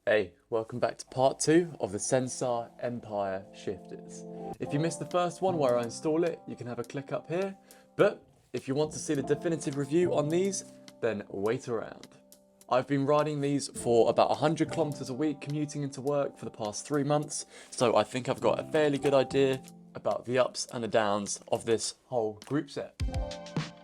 Hey, welcome back to part 2 of the Sensah Empire shifters. If you missed the first one where I install it, you can have a click up here, but if you want to see the definitive review on these, then wait around. I've been riding these for about 100 kilometers a week commuting into work for the past 3 months, so I think I've got a fairly good idea about the ups and the downs of this whole group set.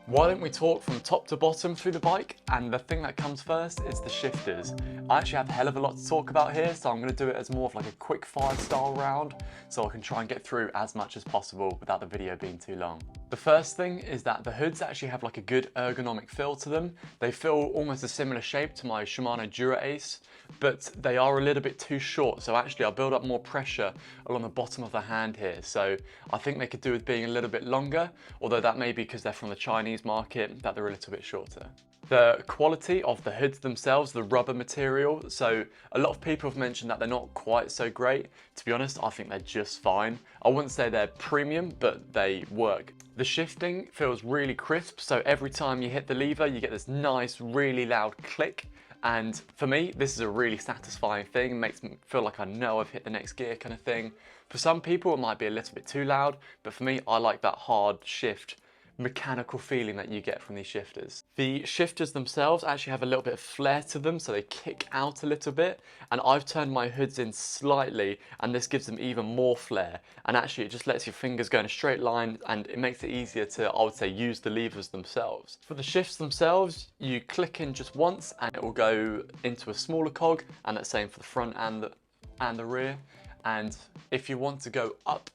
Why don't we talk from top to bottom through the bike, and the thing that comes first is the shifters. I actually have a hell of a lot to talk about here, so I'm going to do it as more of like a quick fire style round, so I can try and get through as much as possible without the video being too long. The first thing is that the hoods actually have like a good ergonomic feel to them. They feel almost a similar shape to my Shimano Dura Ace, but they are a little bit too short, so actually I'll build up more pressure along the bottom of the hand here. So I think they could do with being a little bit longer, although that may be because they're from the Chinese market, that they're a little bit shorter. The quality of the hoods themselves, the rubber material, so a lot of people have mentioned that they're not quite so great. To be honest, I think they're just fine. I wouldn't say they're premium, but they work. The shifting feels really crisp, so every time you hit the lever, you get this nice, really loud click. And for me, this is a really satisfying thing. It makes me feel like I know I've hit the next gear kind of thing. For some people, it might be a little bit too loud, but for me, I like that hard shift mechanical feeling that you get from these shifters. The shifters themselves actually have a little bit of flair to them, so they kick out a little bit, and I've turned my hoods in slightly, and this gives them even more flair, and actually it just lets your fingers go in a straight line, and it makes it easier to, I would say, use the levers themselves. For the shifts themselves, you click in just once and it will go into a smaller cog, and that's same for the front and the rear. And if you want to go up,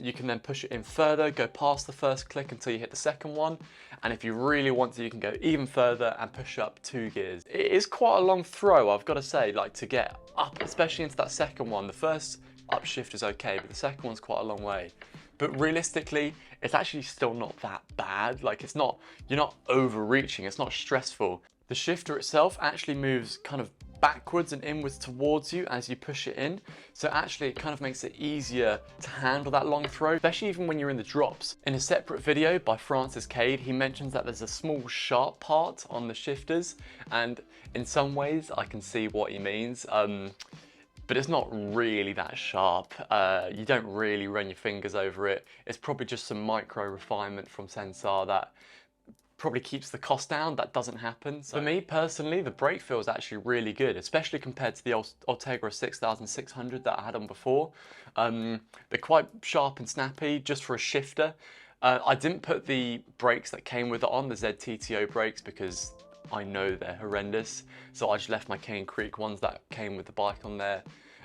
you can then push it in further, go past the first click until you hit the second one. And if you really want to, you can go even further and push up 2 gears. It is quite a long throw, I've got to say, like to get up, especially into that second one. The first upshift is okay, but the second one's quite a long way. But realistically, it's actually still not that bad. Like it's not, you're not overreaching, it's not stressful. The shifter itself actually moves kind of backwards and inwards towards you as you push it in. So actually it kind of makes it easier to handle that long throw, especially even when you're in the drops. In a separate video by Francis Cade, he mentions that there's a small sharp part on the shifters, and in some ways I can see what he means. But it's not really that sharp. You don't really run your fingers over it. It's probably just some micro refinement from Sensah that probably keeps the cost down. That doesn't happen. So for me personally, the brake feel is actually really good, especially compared to the Ultegra 6600 that I had on before. They're quite sharp and snappy just for a shifter. I didn't put the brakes that came with it on, the ZTTO brakes, because I know they're horrendous. So I just left my Cane Creek ones that came with the bike on there.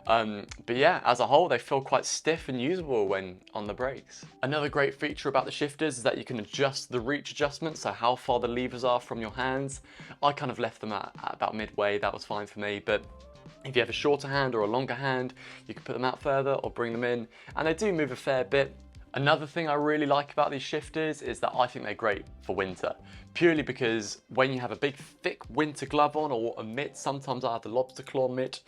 But yeah, as a whole, they feel quite stiff and usable when on the brakes. Another great feature about the shifters is that you can adjust the reach adjustment, so how far the levers are from your hands. I kind of left them at about midway, that was fine for me, but if you have a shorter hand or a longer hand, you can put them out further or bring them in, and they do move a fair bit. Another thing I really like about these shifters is that I think they're great for winter, purely because when you have a big thick winter glove on or a mitt, sometimes I have the lobster claw mitt,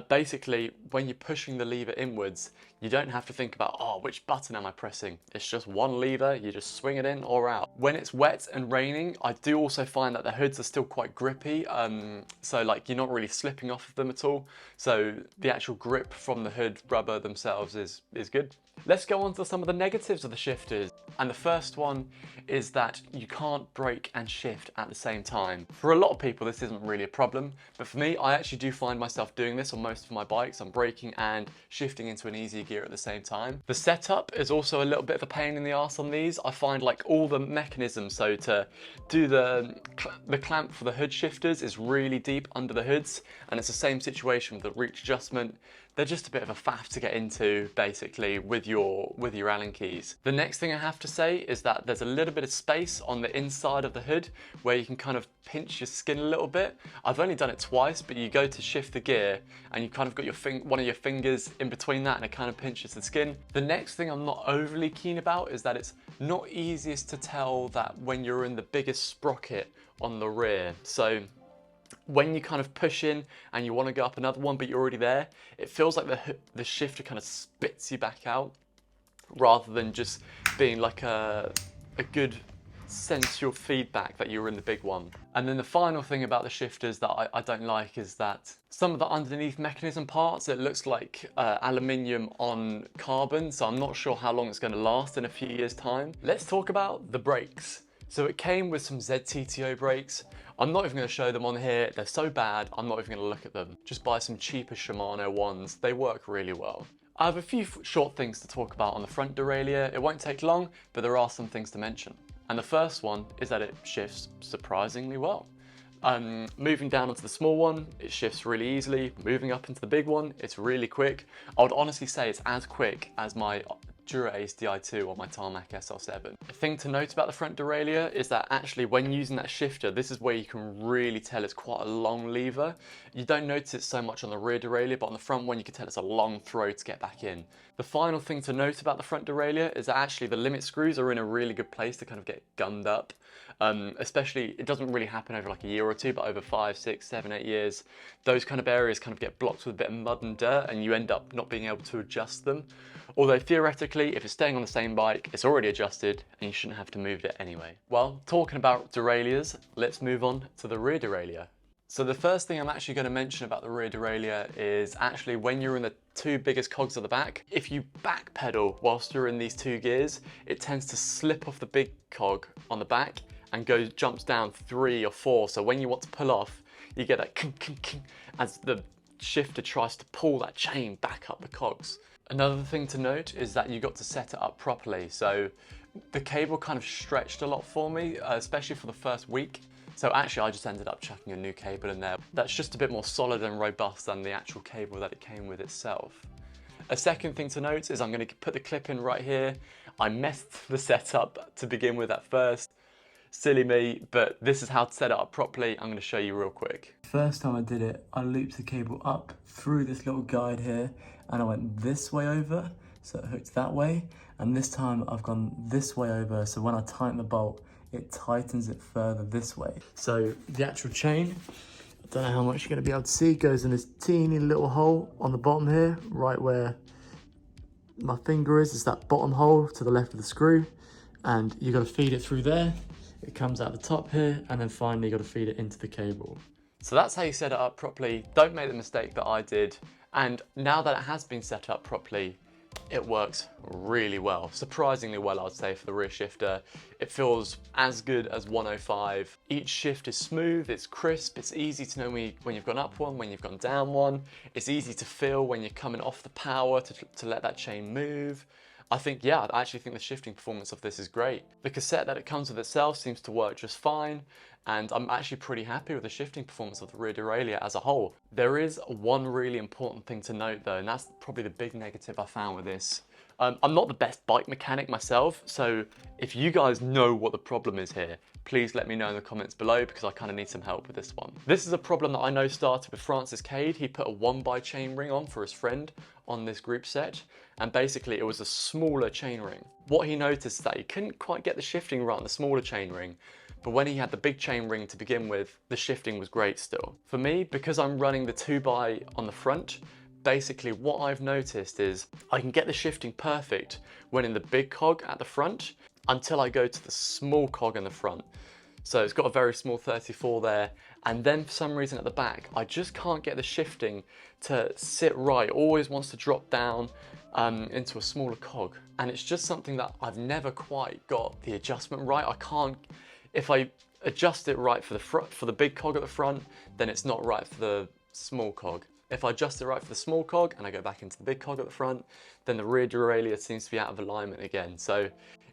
basically when you're pushing the lever inwards, you don't have to think about, oh, which button am I pressing? It's just one lever, you just swing it in or out. When it's wet and raining, I do also find that the hoods are still quite grippy, so like you're not really slipping off of them at all. So the actual grip from the hood rubber themselves is good. Let's go on to some of the negatives of the shifters. And the first one is that you can't brake and shift at the same time. For a lot of people, this isn't really a problem, but for me, I actually do find myself doing this on most of my bikes. I'm braking and shifting into an easy gear at the same time. The setup is also a little bit of a pain in the arse on these. I find like all the mechanisms, so to do the clamp for the hood shifters is really deep under the hoods, and it's the same situation with the reach adjustment. They're just a bit of a faff to get into, basically, with your Allen keys. The next thing I have to say is that there's a little bit of space on the inside of the hood where you can kind of pinch your skin a little bit. I've only done it twice, but you go to shift the gear and you kind of got your one of your fingers in between that and it kind of pinches the skin. The next thing I'm not overly keen about is that it's not easiest to tell that when you're in the biggest sprocket on the rear. So when you kind of push in and you want to go up another one but you're already there, it feels like the shifter kind of spits you back out rather than just being like a good sense your feedback that you were in the big one. And then the final thing about the shifters that I don't like is that some of the underneath mechanism parts, it looks like aluminium on carbon, so I'm not sure how long it's going to last in a few years' time. Let's talk about the brakes. So it came with some ZTTO brakes. I'm not even going to show them on here. They're so bad, I'm not even going to look at them. Just buy some cheaper Shimano ones. They work really well. I have a few short things to talk about on the front derailleur. It won't take long, but there are some things to mention. And the first one is that it shifts surprisingly well. Moving down onto the small one, it shifts really easily. Moving up into the big one, it's really quick. I would honestly say it's as quick as my Dura-Ace Di2 or my Tarmac SL7. A thing to note about the front derailleur is that actually when using that shifter, this is where you can really tell it's quite a long lever. You don't notice it so much on the rear derailleur, but on the front one you can tell it's a long throw to get back in. The final thing to note about the front derailleur is that actually the limit screws are in a really good place to kind of get gunned up. Especially, it doesn't really happen over like a year or two, but over 5, 6, 7, 8 years, those kind of areas kind of get blocked with a bit of mud and dirt and you end up not being able to adjust them. Although theoretically, if it's staying on the same bike, it's already adjusted and you shouldn't have to move it anyway. Well, talking about derailleurs, let's move on to the rear derailleur. So the first thing I'm actually going to mention about the rear derailleur is actually when you're in the two biggest cogs at the back, if you back pedal whilst you're in these two gears, it tends to slip off the big cog on the back and jumps down 3 or 4. So when you want to pull off, you get that kink, kink, kink, as the shifter tries to pull that chain back up the cogs. Another thing to note is that you got to set it up properly. So the cable kind of stretched a lot for me, especially for the first week. So actually I just ended up chucking a new cable in there. That's just a bit more solid and robust than the actual cable that it came with itself. A second thing to note is I'm going to put the clip in right here. I messed the setup to begin with at first. Silly me, but this is how to set it up properly. I'm going to show you real quick. First time I did it, I looped the cable up through this little guide here and I went this way over, so it hooked that way. And this time I've gone this way over, so when I tighten the bolt, it tightens it further this way. So the actual chain, I don't know how much you're going to be able to see, goes in this teeny little hole on the bottom here, right where my finger is that bottom hole to the left of the screw. And you got to feed it through there. It comes out the top here, and then finally you got to feed it into the cable. So that's how you set it up properly. Don't make the mistake that I did. And now that it has been set up properly, it works really well. Surprisingly well, I'd say, for the rear shifter. It feels as good as 105. Each shift is smooth, it's crisp, it's easy to know when you've gone up one, when you've gone down one. It's easy to feel when you're coming off the power to let that chain move. I actually think the shifting performance of this is great. The cassette that it comes with itself seems to work just fine, and I'm actually pretty happy with the shifting performance of the rear derailleur as a whole. There is one really important thing to note though, and that's probably the big negative I found with this. I'm not the best bike mechanic myself, so if you guys know what the problem is here, please let me know in the comments below because I kind of need some help with this one. This is a problem that I know started with Francis Cade. He put a 1x chainring on for his friend on this Groupset, and basically it was a smaller chainring. What he noticed is that he couldn't quite get the shifting right on the smaller chainring, but when he had the big chainring to begin with, the shifting was great still. For me, because I'm running the 2x on the front, basically what I've noticed is I can get the shifting perfect when in the big cog at the front until I go to the small cog in the front. So it's got a very small 34 there, and then for some reason at the back I just can't get the shifting to sit right. It always wants to drop down into a smaller cog, and it's just something that I've never quite got the adjustment right. I can't, if I adjust it right for the big cog at the front, then it's not right for the small cog. If I adjust it right for the small cog and I go back into the big cog at the front, then the rear derailleur seems to be out of alignment again. So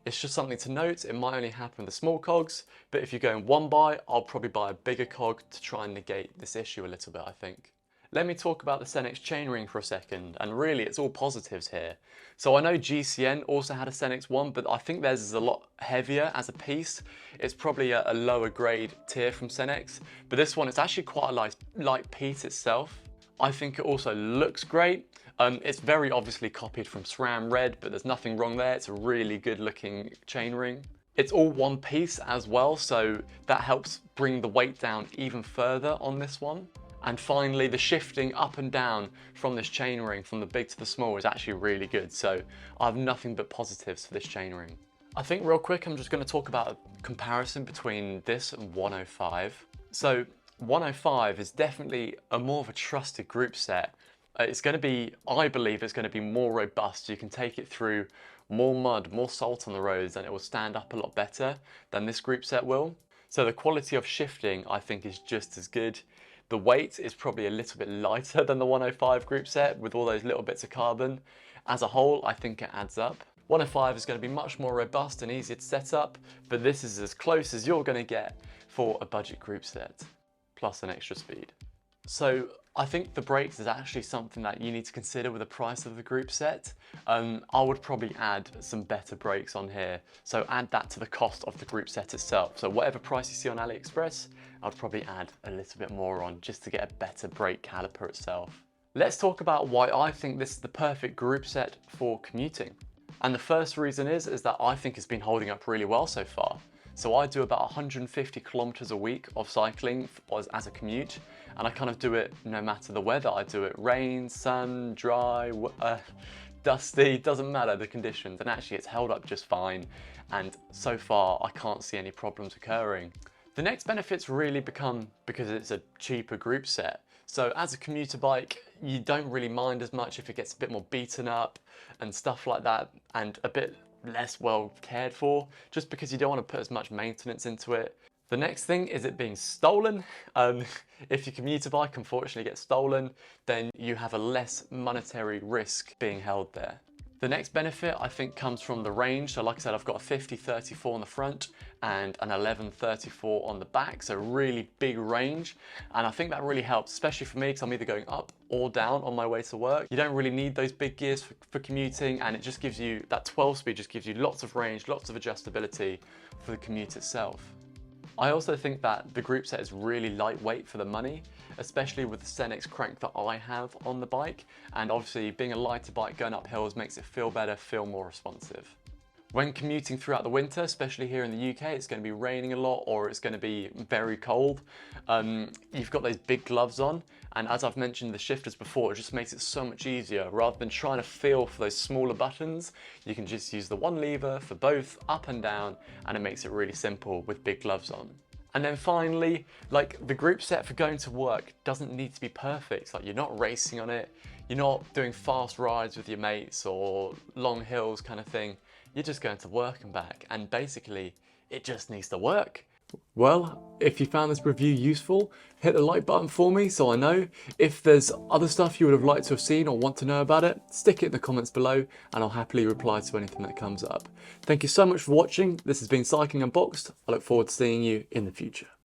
it's just something to note. It might only happen with the small cogs, but if you're going 1x, I'll probably buy a bigger cog to try and negate this issue a little bit, I think. Let me talk about the Senix chainring for a second, and really it's all positives here. So I know GCN also had a Senix one, but I think theirs is a lot heavier as a piece. It's probably a lower grade tier from Senix, but this one is actually quite a light piece itself. I think it also looks great. It's very obviously copied from SRAM Red, but there's nothing wrong there. It's a really good looking chainring. It's all one piece as well, so that helps bring the weight down even further on this one. And finally, the shifting up and down from this chainring, from the big to the small, is actually really good. So I have nothing but positives for this chainring. I think real quick, I'm just going to talk about a comparison between this and 105. So 105 is definitely a more of a trusted group set. It's going to be, I believe it's going to be more robust. You can take it through more mud, more salt on the roads, and it will stand up a lot better than this group set will. So the quality of shifting, I think, is just as good. The weight is probably a little bit lighter than the 105 group set with all those little bits of carbon. As a whole, I think it adds up. 105 is going to be much more robust and easier to set up, but this is as close as you're going to get for a budget group set, plus an extra speed. So I think the brakes is actually something that you need to consider with the price of the group set. I would probably add some better brakes on here. So add that to the cost of the group set itself. So whatever price you see on AliExpress, I'd probably add a little bit more on just to get a better brake caliper itself. Let's talk about why I think this is the perfect group set for commuting. And the first reason is that I think it's been holding up really well so far. So I do about 150 kilometers a week of cycling as a commute, and I kind of do it no matter the weather. I do it rain, sun, dry, dusty, doesn't matter the conditions. And actually it's held up just fine. And so far I can't see any problems occurring. The next benefits really become because it's a cheaper group set. So as a commuter bike, you don't really mind as much if it gets a bit more beaten up and stuff like that, and a bit less well cared for, just because you don't want to put as much maintenance into it. The next thing is it being stolen. If your commuter bike unfortunately gets stolen, then you have a less monetary risk being held there. The next benefit I think comes from the range. So like I said, I've got a 50-34 on the front and an 11-34 on the back. So really big range. And I think that really helps, especially for me, because I'm either going up or down on my way to work. You don't really need those big gears for commuting, and it just gives you, that 12 speed just gives you lots of range, lots of adjustability for the commute itself. I also think that the group set is really lightweight for the money, especially with the Senix crank that I have on the bike. And obviously being a lighter bike going up hills makes it feel better, feel more responsive. When commuting throughout the winter, especially here in the UK, it's going to be raining a lot or it's going to be very cold. You've got those big gloves on, and as I've mentioned the shifters before, it just makes it so much easier. Rather than trying to feel for those smaller buttons, you can just use the one lever for both up and down, and it makes it really simple with big gloves on. And then finally, like, the group set for going to work doesn't need to be perfect. Like, you're not racing on it, you're not doing fast rides with your mates or long hills kind of thing. You're just going to work and back, and basically it just needs to work. Well, if you found this review useful, hit the like button for me so I know. If there's other stuff you would have liked to have seen or want to know about it, stick it in the comments below and I'll happily reply to anything that comes up. Thank you so much for watching. This has been Cycling Unboxed. I look forward to seeing you in the future.